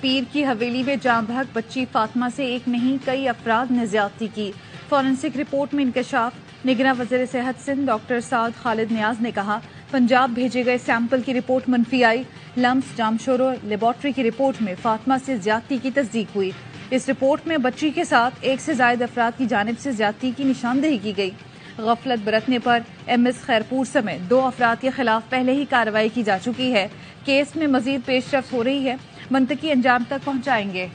पीर की हवेली में जाँ बहक बच्ची फातिमा से एक नहीं कई अफराद ने ज्यादती की। फॉरेंसिक रिपोर्ट में इंकशाफ। निगरान वज़ीर सेहत सिंध डॉक्टर साद खालिद नियाज ने कहा, पंजाब भेजे गए सैंपल की रिपोर्ट मनफी आई। लम्स जामशोरो लेबॉर्ट्री की रिपोर्ट में फातिमा से ज्यादती की तस्दीक हुई। इस रिपोर्ट में बच्ची के साथ एक से ज्यादा अफराद की जानिब से ज्यादती की निशानदेही की गई। गफलत बरतने पर MS खैरपुर समेत 2 अफराद के खिलाफ पहले ही कार्रवाई की जा चुकी है। केस में मजीद पेशरफ्त हो रही है, मंतकी अंजाम तक पहुंचाएंगे।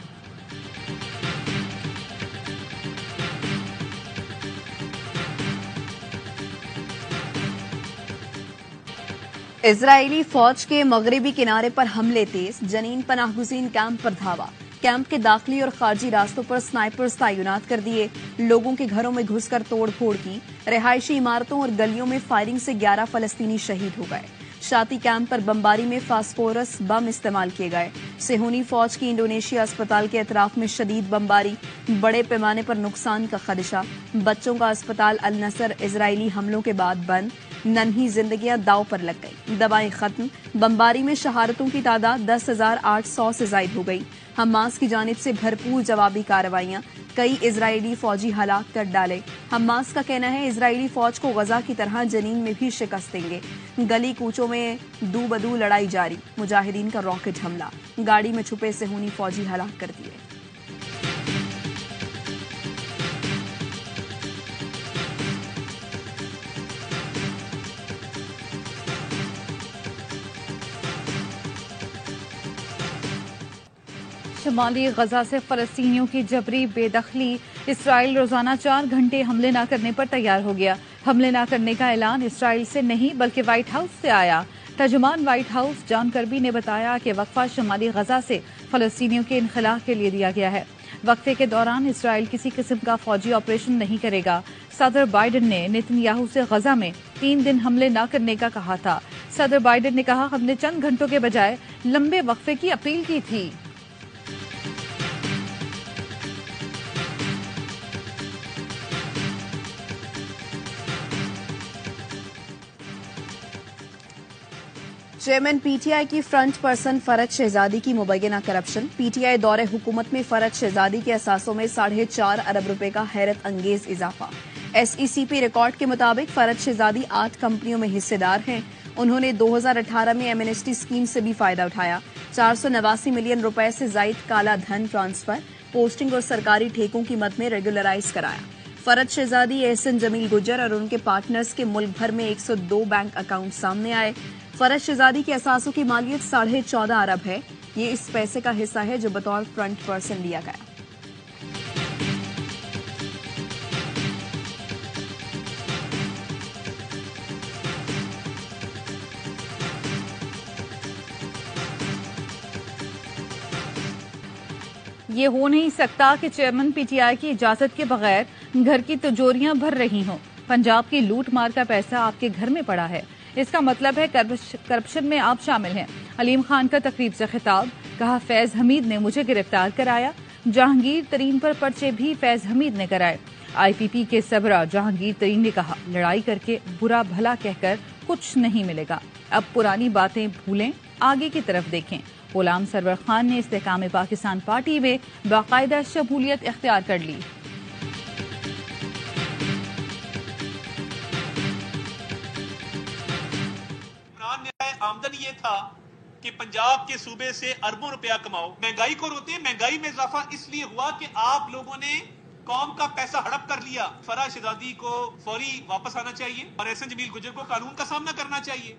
इजरायली फौज के मगरबी किनारे पर हमले तेज, जनीन पनाहगुज़ीन कैंप पर धावा। कैंप के दाखिली और खारजी रास्तों पर स्नाइपर्स तैनात कर दिए। लोगों के घरों में घुसकर तोड़ फोड़ की। रिहायशी इमारतों और गलियों में फायरिंग से 11 फलस्तीनी शहीद हो गए। शाती कैंप पर बमबारी में फास्फोरस बम इस्तेमाल किए गए। सेहूनी फौज की इंडोनेशिया अस्पताल के अतराफ में शदीद बमबारी, बड़े पैमाने पर नुकसान का खदशा। बच्चों का अस्पताल अल नसर इजरायली हमलों के बाद बंद। नन्ही जिंदगियां दाव पर लग गई। दवाएं खत्म। बमबारी में शहादतों की तादाद 10,800 से जायद हो गई। हमास की जानिब से भरपूर जवाबी कार्रवाइयां, कई इजरायली फौजी हलाक कर डाले। हमास का कहना है इजरायली फौज को गजा की तरह जनीन में भी शिकस्त देंगे। गली कूचों में दू बदू लड़ाई जारी। मुजाहिदीन का रॉकेट हमला, गाड़ी में छुपे सेहूनी फौजी हलाक कर दिए। शमाली गजा से फलस्तीनियों की जबरी बेदखली। इसराइल रोजाना 4 घंटे हमले न करने पर तैयार हो गया। हमले न करने का ऐलान इसराइल से नहीं बल्कि व्हाइट हाउस से आया। तर्जुमान व्हाइट हाउस जॉन कर्बी ने बताया कि वक्फा शमाली गजा से फलस्तीनियों के इनखला के लिए दिया गया है। वक्फे के दौरान इसराइल किसी किस्म का फौजी ऑपरेशन नहीं करेगा। सदर बाइडेन ने नेतन्याहू से गजा में 3 दिन हमले न करने का कहा था। सदर बाइडेन ने कहा, हमने चंद घंटों के बजाय लंबे वक्फे की अपील की थी। चेयरमैन पीटीआई की फ्रंट पर्सन फरज शहजादी की मुबैना करप्शन। पीटीआई दौरे हुकूमत में फरज शहजादी के असासों में 4.5 अरब रुपए का हैरत अंगेज इजाफा। SECP रिकॉर्ड के मुताबिक फरज शहजादी 8 कंपनियों में हिस्सेदार हैं। उन्होंने 2018 में एमनेस्टी स्कीम से भी फायदा उठाया। 489 मिलियन रुपए से जायद काला धन ट्रांसफर, पोस्टिंग और सरकारी ठेकों की मद में रेगुलराइज कराया। फरज शहजादी, एहसन जमील गुज्जर और उनके पार्टनर्स के मुल्क भर में 102 बैंक अकाउंट सामने आए। फरज शहजादी के असासों की मालियत 14.5 अरब है। ये इस पैसे का हिस्सा है जो बतौर फ्रंट पर्सन लिया गया। ये हो नहीं सकता कि चेयरमैन पीटीआई की इजाजत के बगैर घर की तिजोरियां भर रही हों। पंजाब की लूट मार का पैसा आपके घर में पड़ा है, इसका मतलब है करप्शन में आप शामिल हैं। अलीम खान का तकरीब से खिताब, कहा फैज हमीद ने मुझे गिरफ्तार कराया। जहांगीर तरीन पर पर्चे भी फैज हमीद ने कराए। IPP के सबरा जहांगीर तरीन ने कहा, लड़ाई करके बुरा भला कहकर कुछ नहीं मिलेगा। अब पुरानी बातें भूलें, आगे की तरफ देखें। गुलाम सरवर खान ने इस्तेहकाम पाकिस्तान पार्टी में बाकायदा शमूलियत इख्तियार कर ली। आमदन ये था कि पंजाब के सूबे से अरबों रुपया कमाओ। महंगाई को रोते, महंगाई में इजाफा इसलिए हुआ कि आप लोगों ने कौम का पैसा हड़प कर लिया। फरज शहजादी को फौरी वापस आना चाहिए और एहसन जमील गुज्जर को कानून का सामना करना चाहिए।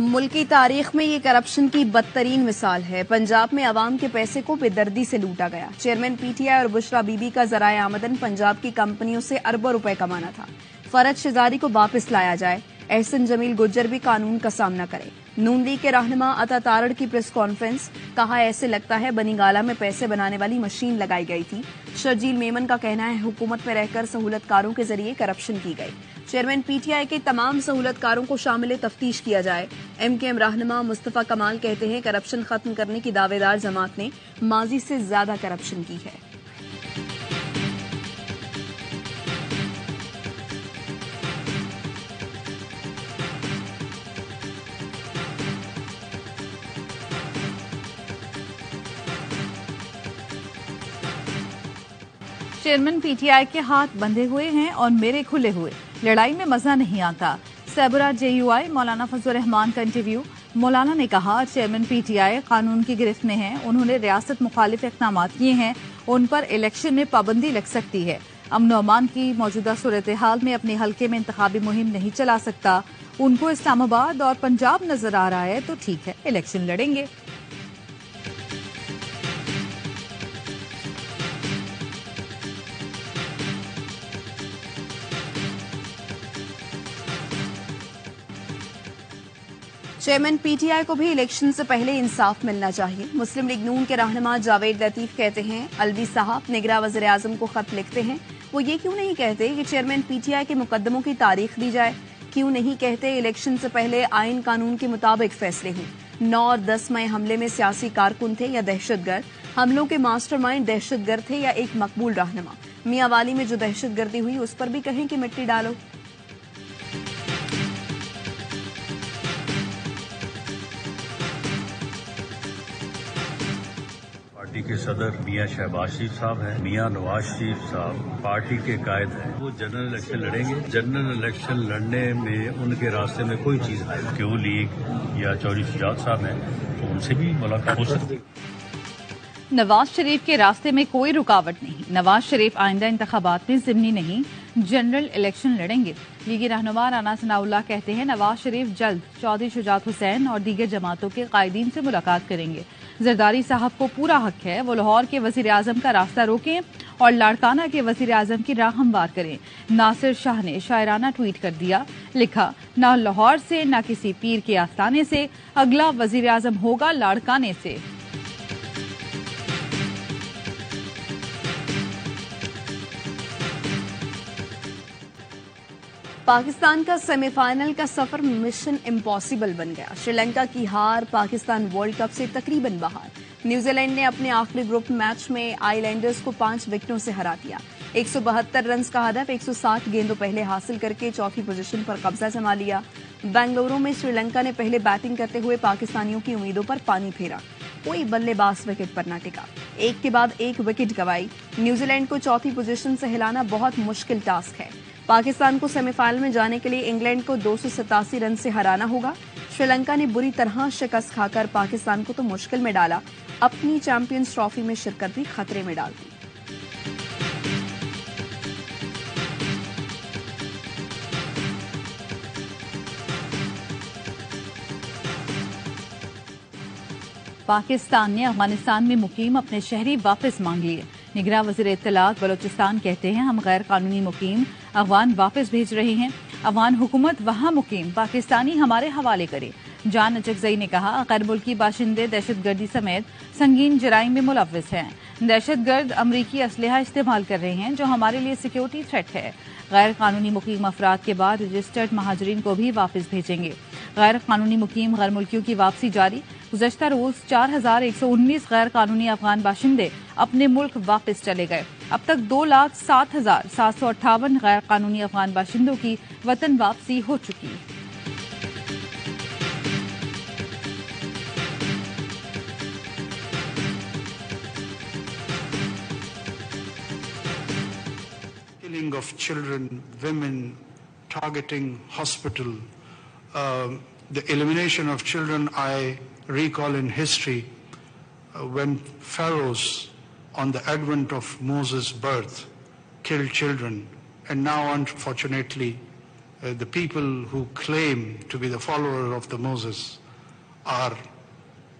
मुल्की तारीख में ये करप्शन की बदतरीन मिसाल है। पंजाब में अवाम के पैसे को बेदर्दी से लूटा गया। चेयरमैन PTI और बुशरा बीबी का जराए आमदन पंजाब की कंपनियों से अरबों रुपए कमाना था। फरज शहजादी को वापस लाया जाए। एहसन जमील गुज्जर भी कानून का सामना करे। नून लीग के रहनुमा अता तारड़ की प्रेस कॉन्फ्रेंस, कहा ऐसे लगता है बनीगाला में पैसे बनाने वाली मशीन लगाई गई थी। शर्जील मेमन का कहना है हुकूमत में रहकर सहूलतकारों के जरिए करप्शन की गई। चेयरमैन PTI के तमाम सहूलतकारों को शामिल तफ्तीश किया जाए। MKM रहनुमा मुस्तफा कमाल कहते हैं करप्शन खत्म करने की दावेदार जमात ने माजी से ज्यादा करप्शन की है। चेयरमैन पीटीआई के हाथ बंधे हुए हैं और मेरे खुले हुए, लड़ाई में मजा नहीं आता। सबरा जेयूआई मौलाना फजल रहमान का इंटरव्यू। मौलाना ने कहा चेयरमैन पीटीआई कानून की गिरफ्त में हैं, उन्होंने रियासत मुखालिफ इक़दाम किए हैं, उन पर इलेक्शन में पाबंदी लग सकती है। अमन व अमान की मौजूदा सूरत हाल में अपने हल्के में इंतखाबी मुहिम नहीं चला सकता। उनको इस्लामाबाद और पंजाब नजर आ रहा है तो ठीक है, इलेक्शन लड़ेंगे। चेयरमैन पीटीआई को भी इलेक्शन से पहले इंसाफ मिलना चाहिए। मुस्लिम लीग नून के रहनुमा जावेद लतीफ कहते हैं अलवी साहब निगरां वज़ीर आज़म को खत लिखते हैं, वो ये क्यों नहीं कहते कि चेयरमैन पीटीआई के मुकदमों की तारीख दी जाए? क्यों नहीं कहते इलेक्शन से पहले आइन कानून के मुताबिक फैसले हों? 9 और 10 मई हमले में सियासी कारकुन थे या दहशतगर्द? हमलों के मास्टरमाइंड दहशतगर्द थे या एक मकबूल रहनुमा? मियां वाली में जो दहशतगर्दी हुई उस पर भी कहें कि मिट्टी डालो। पार्टी के सदर मियां शहबाज शरीफ साहब हैं, मियां नवाज शरीफ साहब पार्टी के कायद हैं, वो जनरल इलेक्शन लड़ेंगे। जनरल इलेक्शन लड़ने में उनके रास्ते में कोई चीज है क्यों लीग या चौधरी शुजात साहब हैं तो उनसे भी मुलाकात हो सकती है। नवाज शरीफ के रास्ते में कोई रुकावट नहीं। नवाज शरीफ आइंदा इंतखाबात में जिमनी नहीं, जनरल इलेक्शन लड़ेंगे। लीगी रहनुमा राना सनाउल्लाह कहते हैं नवाज शरीफ जल्द चौधरी शुजात हुसैन और दीगर जमातों के कायदीन से मुलाकात करेंगे। जरदारी साहब को पूरा हक है वो लाहौर के वजीर आजम का रास्ता रोकें और लाड़काना के वजीर आजम की राह हमवार करें। नासिर शाह ने शायराना ट्वीट कर दिया, लिखा ना लाहौर से ना किसी पीर के आस्थाने से, अगला वजीर आजम होगा लाड़काने से। पाकिस्तान का सेमीफाइनल का सफर मिशन इम्पॉसिबल बन गया। श्रीलंका की हार, पाकिस्तान वर्ल्ड कप से तकरीबन बाहर। न्यूजीलैंड ने अपने आखिरी ग्रुप मैच में आइलैंडर्स को 5 विकेटों से हरा दिया। 172 रन का हदफ 160 गेंदों पहले हासिल करके चौथी पोजीशन पर कब्जा जमा लिया। बेंगलुरु में श्रीलंका ने पहले बैटिंग करते हुए पाकिस्तानियों की उम्मीदों पर पानी फेरा। कोई बल्लेबाज विकेट पर न टिका, एक के बाद एक विकेट गंवाई। न्यूजीलैंड को चौथी पोजीशन से हिलाना बहुत मुश्किल टास्क है। पाकिस्तान को सेमीफाइनल में जाने के लिए इंग्लैंड को 287 रन से हराना होगा। श्रीलंका ने बुरी तरह शिकस्त खाकर पाकिस्तान को तो मुश्किल में डाला, अपनी चैंपियंस ट्रॉफी में शिरकत भी खतरे में डाल दी। पाकिस्तान ने अफगानिस्तान में मुकीम अपने शहरी वापस मांग लिए। निगरां वज़ीर इत्तलात बलोचिस्तान कहते हैं हम गैर कानूनी मुकीम अफगान वापस भेज रहे हैं। अफगान हुकूमत वहां मुकीम पाकिस्तानी हमारे हवाले करे। जान अचकजई ने कहा गैर मुल्की बाशिंदे दहशतगर्दी समेत संगीन जराइम में मुलव्विस हैं। दहशतगर्द अमरीकी असलहा इस्तेमाल कर रहे हैं जो हमारे लिए सिक्योरिटी थ्रेट है। गैर कानूनी मुकीम अफराद के बाद रजिस्टर्ड महाजरीन को भी वापस भेजेंगे। गैर कानूनी मुकीम गैर मुल्कियों की वापसी जारी। गुज़श्ता रोज 4119 गैर कानूनी अफगान बाशिंदे अपने मुल्क वापस चले गए। अब तक 2,07,758 गैर कानूनी अफगान बाशिंदों की वतन वापसी हो चुकी है। Killing of children, women, targeting hospital, the elimination of children. I recall in history when pharaohs on the advent of Moses' birth killed children, and now unfortunately the people who claim to be the follower of the Moses are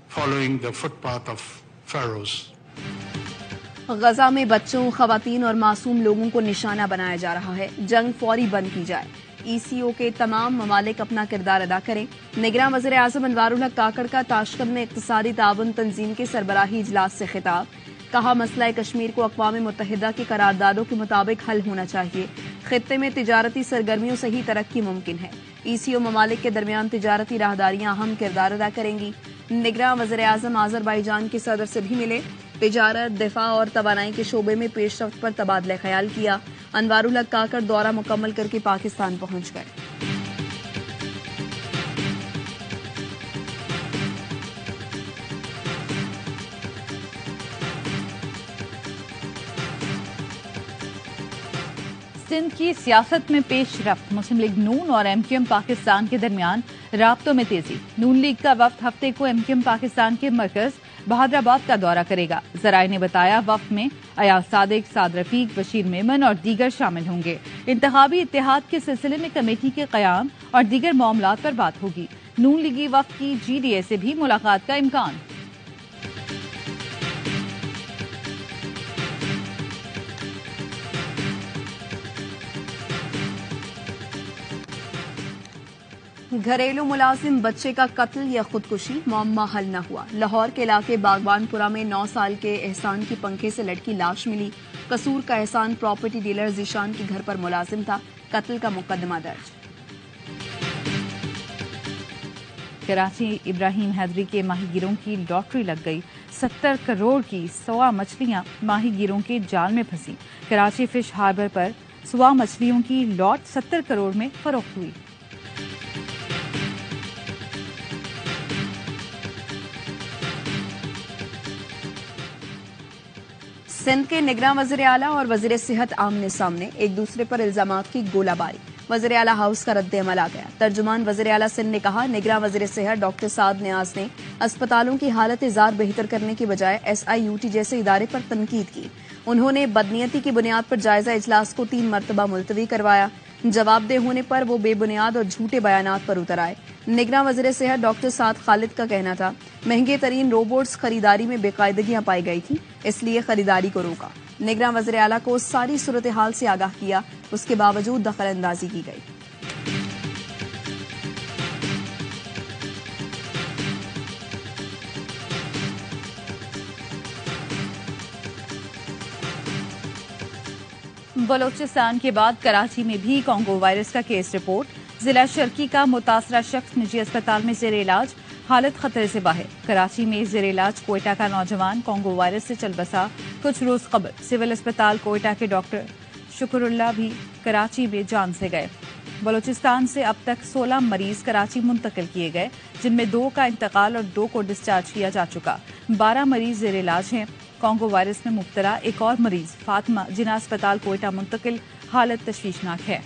following the footpath of pharaohs. गजा में बच्चों, खवातीन और मासूम लोगों को निशाना बनाया जा रहा है। जंग फौरी बंद की जाए। ECO के तमाम ममालिक अपना किरदार अदा करें। निगरां वज़ीर आज़म अनवारुल हक काकड़ का ताशकंद में इक़्तिसादी ताउन तंजीम के सरबराही इजलास से खिताब। कहा मसला कश्मीर को अक़वाम मुत्तहिदा की करारदादों के मुताबिक हल होना चाहिए। खित्ते में तिजारती सरगर्मियों से ही तरक्की मुमकिन है। ECO ममालिक के दरमियान तिजारती राहदारियां अहम किरदार अदा करेंगी। निगरां वज़ीर आज़म आज़रबाईजान के सदर से भी मिले। तिजारत, दिफा और तवानाई के शोबे में पेशरफ्त पर तबादला ख्याल किया। अनवारुल हक काकड़ दौरा मुकम्मल करके पाकिस्तान पहुंच गए। सिंध की सियासत में पेशरफ्त। मुस्लिम लीग नून और MQM पाकिस्तान के दरमियान राब्तों में तेजी। नून लीग का वफ्द हफ्ते को MQM पाकिस्तान के मरकज बहादुराबाद का दौरा करेगा। जराये ने बताया वफ्द में अयाज सादिक, साद रफीक, बशीर मेमन और दीगर शामिल होंगे। इंतखाबी इत्तेहाद के सिलसिले में कमेटी के क़याम और दीगर मामलात पर बात होगी। नून लीगी वफ्द की GDA से भी मुलाकात का इम्कान। घरेलू मुलाजिम बच्चे का कत्ल या खुदकुशी, मामला हल न हुआ। लाहौर के इलाके बागबानपुरा में 9 साल के एहसान की पंखे से लटकी लाश मिली। कसूर का एहसान प्रॉपर्टी डीलर जीशान के घर पर मुलाजिम था। कत्ल का मुकदमा दर्ज। कराची इब्राहिम हैदरी के माहीगीरों की लॉटरी लग गई। 70 करोड़ की 100 मछलियां माहीगीरों के जाल में फंसी। कराची फिश हार्बर पर 100 मछलियों की लॉट 70 करोड़ में फरोख्त हुई। सिंध के निगरान वज़ीर आला और वज़ीर सेहत आमने सामने, एक दूसरे पर इल्जामात की गोलाबारी। वज़ीर आला हाउस का रद्द अमल आ गया। तर्जुमान वज़ीर आला सिंध ने कहा, निगरान वज़ीर सेहत डॉक्टर साद नियाज ने अस्पतालों की हालत जार बेहतर करने की बजाय SIUT जैसे इदारे पर तनकीद की। उन्होंने बदनीयती की बुनियाद पर जायजा इजलास को 3 मरतबा मुलतवी करवाया। जवाबदेह होने पर वो बेबुनियाद और झूठे बयानात पर उतर आए। निगरान वज़ीर सेहत डॉक्टर साद खालिद का कहना था, महंगे तरीन रोबोट्स खरीदारी में बेकायदगियां पाई गई थी, इसलिए खरीदारी को रोका। निगरान वज़ीर आला को सारी सूरत हाल से आगाह किया, उसके बावजूद दखलंदाजी की गई। बलोचिस्तान के बाद कराची में भी कॉन्गो वायरस का केस रिपोर्ट। जिला शर्की का मुतासरा शख्स निजी अस्पताल में जेर इलाज, हालत खतरे से बाहर। कराची में जेर इलाज कोयटा का नौजवान कॉन्गो वायरस से चल बसा। कुछ रोज कबल सिविल अस्पताल कोयटा के डॉक्टर शुक्रुल्लाह भी कराची में जान से गए। बलोचिस्तान से अब तक 16 मरीज कराची मुंतकिल किए गए, जिनमें 2 का इंतकाल और 2 को डिस्चार्ज किया जा चुका। 12 मरीज जेर इलाज हैं। कॉन्गो वायरस में मुब्तला एक और मरीज फातिमा जिना अस्पताल कोयटा मुंतकिल, हालत तशवीशनाक है।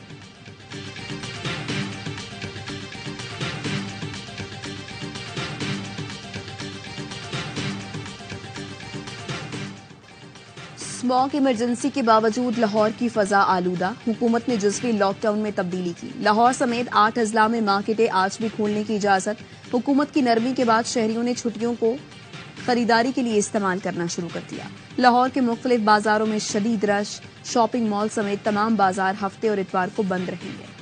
स्मॉग इमरजेंसी के बावजूद लाहौर की फजा आलूदा। हुकूमत ने जुज़वी लॉकडाउन में तब्दीली की। लाहौर समेत 8 अजला में मार्केटें आज भी खोलने की इजाजत। हुकूमत की नरमी के बाद शहरियों ने छुट्टियों को खरीदारी के लिए इस्तेमाल करना शुरू कर दिया। लाहौर के मुख्तलिफ बाजारों में शदीद रश। शॉपिंग मॉल समेत तमाम बाजार हफ्ते और इतवार को बंद रहेंगे।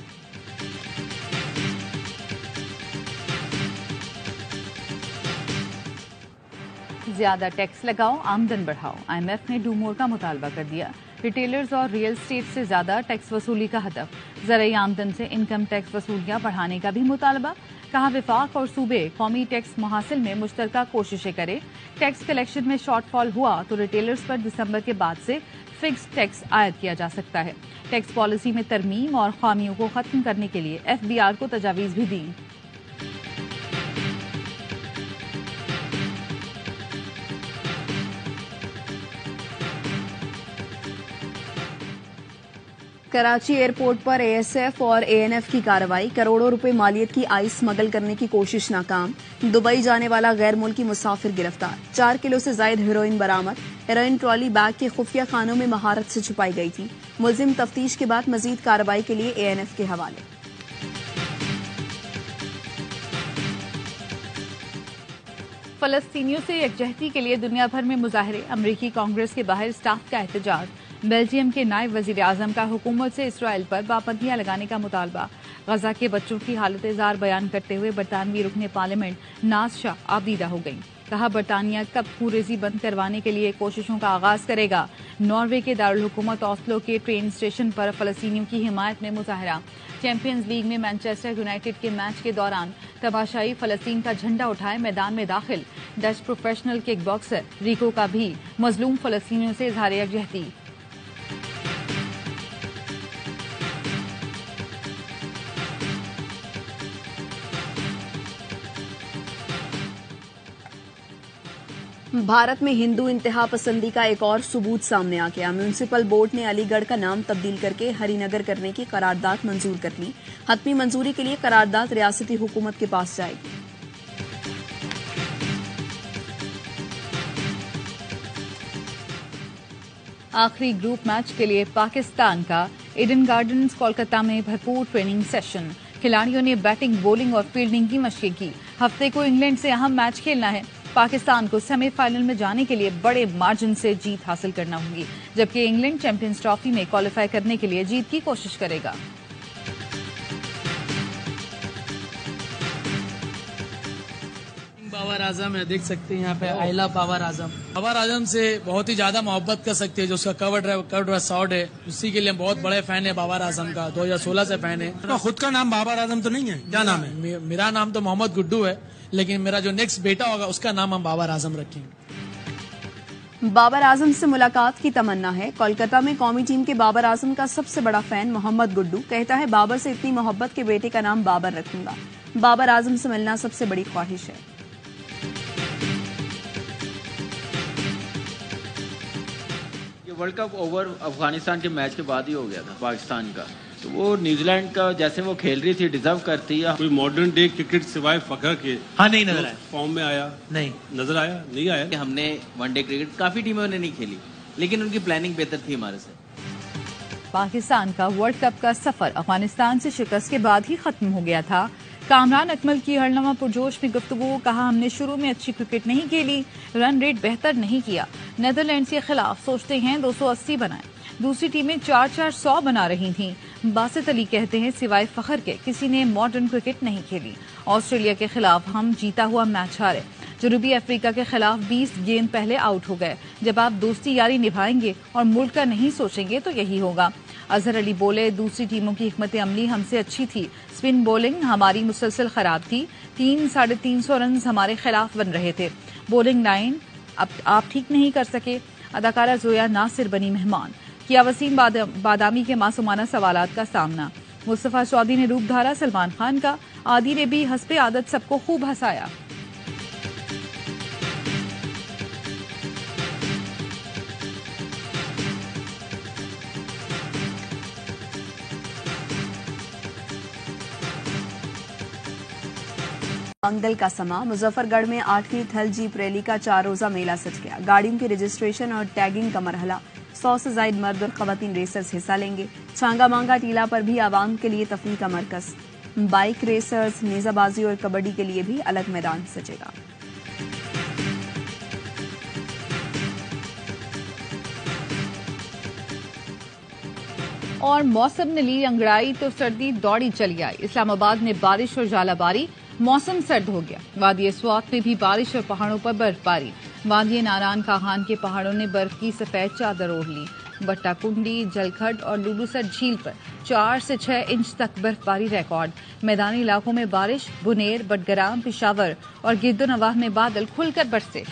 ज्यादा टैक्स लगाओ, आमदन बढ़ाओ। IMF ने डू मोर का मुतालबा कर दिया। रिटेलर्स और रियल स्टेट से ज्यादा टैक्स वसूली का हदफ। ज़राई आमदन से इनकम टैक्स वसूलियां बढ़ाने का भी मुतालबा। कहा, विफाक और सूबे कौमी टैक्स मुहासिल में मुश्तरका कोशिशें करें। टैक्स कलेक्शन में शॉर्टफॉल हुआ तो रिटेलर्स पर दिसंबर के बाद से फिक्स टैक्स आयद किया जा सकता है। टैक्स पॉलिसी में तरमीम और खामियों को खत्म करने के लिए FBR को तजावीज भी दी। कराची एयरपोर्ट पर ASF और ANF की कार्रवाई। करोड़ों रुपए मालियत की आइस स्मगल करने की कोशिश नाकाम। दुबई जाने वाला गैर मुल्की मुसाफिर गिरफ्तार। 4 किलो से जायद हेरोइन बरामद। हेरोइन ट्रॉली बैग के खुफिया खानों में महारत से छुपाई गई थी। मुलजिम तफ्तीश के बाद मजीद कार्रवाई के लिए ANF के हवाले। फलस्तीनियों से यकजहती के लिए दुनिया भर में मुजाहरे। अमरीकी कांग्रेस के बाहर स्टाफ का एहतजाज। बेल्जियम के नायब वजीर आजम का हुकूमत से इसराइल पर पाबंदियां लगाने का मुतालबा। गजा के बच्चों की हालत जार बयान करते हुए बरतानवी रुकने पार्लियामेंट नाज शाह आबदीदा हो गई। कहा, बरतानिया कब खूरेजी बंद करवाने के लिए कोशिशों का आगाज करेगा। नॉर्वे के दारुल हुकूमत ऑस्लो के ट्रेन स्टेशन पर फलस्तीनियों की हिमायत में मुजाहरा। चैंपियंस लीग में मैनचेस्टर यूनाइटेड के मैच के दौरान तमाशाई फलस्तीन का झंडा उठाए मैदान में दाखिल। डच प्रोफेशनल किक बॉक्सर रिको का भी मजलूम फलस्तीनियों से इजहार यकजहती। भारत में हिंदू इंतहा पसंदी का एक और सबूत सामने आ गया। म्यूनिसिपल बोर्ड ने अलीगढ़ का नाम तब्दील करके हरिनगर करने की करारदाद मंजूर कर ली। हतमी मंजूरी के लिए करारदाद रियासती हुकूमत के पास जाएगी। आखिरी ग्रुप मैच के लिए पाकिस्तान का ईडन गार्डन्स कोलकाता में भरपूर ट्रेनिंग सेशन। खिलाड़ियों ने बैटिंग, बॉलिंग और फील्डिंग की मशकें की। हफ्ते को इंग्लैंड से अहम मैच खेलना है। पाकिस्तान को सेमीफाइनल में जाने के लिए बड़े मार्जिन से जीत हासिल करना होगी, जबकि इंग्लैंड चैंपियंस ट्रॉफी में क्वालिफाई करने के लिए जीत की कोशिश करेगा। बाबर आजम है, देख सकते हैं यहाँ पे आई लव बाबर आजम। बाबर आजम से बहुत ही ज्यादा मोहब्बत कर सकते हैं। जो उसका कवर शॉट है, उसी के लिए बहुत बड़े फैन है बाबर आजम का। 2016 से फैन है। तो खुद का नाम बाबर आजम तो नहीं है? क्या नाम है? मेरा नाम तो मोहम्मद गुड्डू है, लेकिन मेरा जो नेक्स्ट बेटा होगा उसका नाम हम बाबर आजम रखेंगे। बाबर आजम से मुलाकात की तमन्ना है। कोलकाता में कौमी टीम के बाबर आजम का सबसे बड़ा फैन मोहम्मद गुड्डू कहता है, बाबर से इतनी मोहब्बत के बेटे का नाम बाबर रखूंगा। बाबर आजम से मिलना सबसे बड़ी ख्वाहिश है। वर्ल्ड कप ओवर अफगानिस्तान के मैच के बाद ही हो गया था पाकिस्तान का। तो वो न्यूजीलैंड का जैसे वो खेल रही थी डिजर्व करती है। कोई मॉडर्न डे क्रिकेट सिवाय फखर के नहीं नजर आया। फॉर्म में आया नहीं नजर आया नहीं आया। हमने वनडे क्रिकेट काफी टीमों ने नहीं खेली, लेकिन उनकी प्लानिंग बेहतर थी हमारे से। पाकिस्तान का वर्ल्ड कप का सफर अफगानिस्तान से शिकस्त के बाद ही खत्म हो गया था। कामरान अकमल की हरनमा पुरजोश में गुफ्तगू। कहा, हमने शुरू में अच्छी क्रिकेट नहीं खेली, रन रेट बेहतर नहीं किया। नेदरलैंड्स के खिलाफ सोचते हैं 280 बनाएं। दूसरी टीमें 4-4-100 बना रही थीं। बासित अली कहते हैं, सिवाय फखर के किसी ने मॉडर्न क्रिकेट नहीं खेली। ऑस्ट्रेलिया के खिलाफ हम जीता हुआ मैच हारे। जनूबी अफ्रीका के खिलाफ 20 गेंद पहले आउट हो गए। जब आप दोस्ती यारी निभाएंगे और मुल्क का नहीं सोचेंगे तो यही होगा। अजहर अली बोले, दूसरी टीमों की हिकमत अमली हमसे अच्छी थी। स्पिन बॉलिंग हमारी मुसलसल खराब थी। 300-350 रन हमारे खिलाफ बन रहे थे। बॉलिंग लाइन अब आप ठीक नहीं कर सके। अदाकारा जोया नासिर बनी मेहमान। किया वसीम बादामी के मासूमाना सवालात का सामना। मुस्तफा चौधरी ने रूप धारा सलमान खान का। आदि ने भी हस्बे आदत सबको खूब हंसाया। मंगल का समा। मुजफ्फरगढ़ में 8वीं थल जीप रैली का 4 रोजा मेला सज गया। गाड़ियों की रजिस्ट्रेशन और टैगिंग का मरहला। 100 से ज्यादा मर्द और खवातीन रेसर्स हिस्सा लेंगे। छांगा मांगा टीला पर भी आवाम के लिए तफरीह का मरकज। बाइक रेसर्स, नेजाबाजी और कबड्डी के लिए भी अलग मैदान सजेगा। और मौसम ने ली अंगड़ाई तो सर्दी दौड़ी चली आई। इस्लामाबाद में बारिश और झालाबारी। मौसम सर्द हो गया। वादी स्वात में भी बारिश और पहाड़ों पर बर्फबारी। वादी नारायण खान के पहाड़ों ने बर्फ की सफेद चादर ओढ़ ली। बट्टा कुंडी, जलखड और लुलूसर झील पर 4 से 6 इंच तक बर्फबारी रिकॉर्ड। मैदानी इलाकों में बारिश। बुनेर, बडगराम, पिशावर और गिरदोनवाह में बादल खुलकर बरसे।